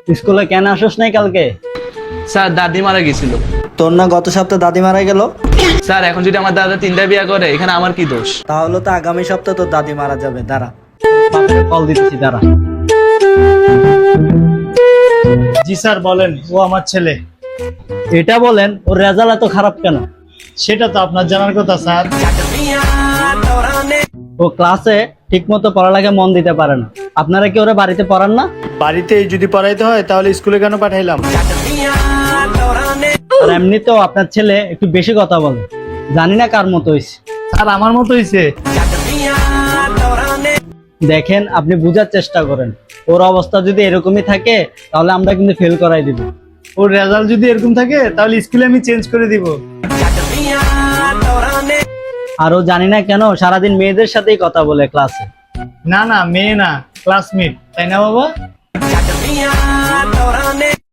স্কুলে কেন আসোস নাই কালকে? স্যার দাদি মারা গেছিল। তোর না গত সপ্তাহে দাদি মারা গেল? স্যার এখন যদি আমার দাদা 3টা বিয়ে করে এখানে আমার কি দোষ? তাহলে তো আগামী সপ্তাহে তোর দাদি মারা যাবে। দাঁড়া, বাপের কল দিতেছি, দাঁড়া। জি স্যার বলেন, ও আমার ছেলে। এটা বলেন, ওর রেজাল্ট এত খারাপ কেন? সেটা তো আপনার জানার কথা স্যার। ও ক্লাসে ঠিক মতো পড়ালেখা মন দিতে পারে না। আপনারা কি ওরা বাড়িতে পড়ান না? বাড়িতে যদি পড়াইতে হয় তাহলে স্কুলে কেন পাঠাইলাম? আর এমনিতেও আপনার ছেলে একটু বেশি কথা বলে। জানি না কার মতো হয়েছে। স্যার আমার মতো হইছে। দেখেন, আপনি বোঝার চেষ্টা করেন। ওর অবস্থা যদি এরকমই থাকে তাহলে আমরা কিন্তু ফেল করাই দিব। ওর রেজাল্ট যদি এরকম থাকে তাহলে স্কুলে আমি চেঞ্জ করে দিব। আর ও জানি না কেন সারাদিন মেয়েদের সাথেই কথা বলে ক্লাসে। না না, মেয়ে না, ক্লাসমেট, তাই না বাবা?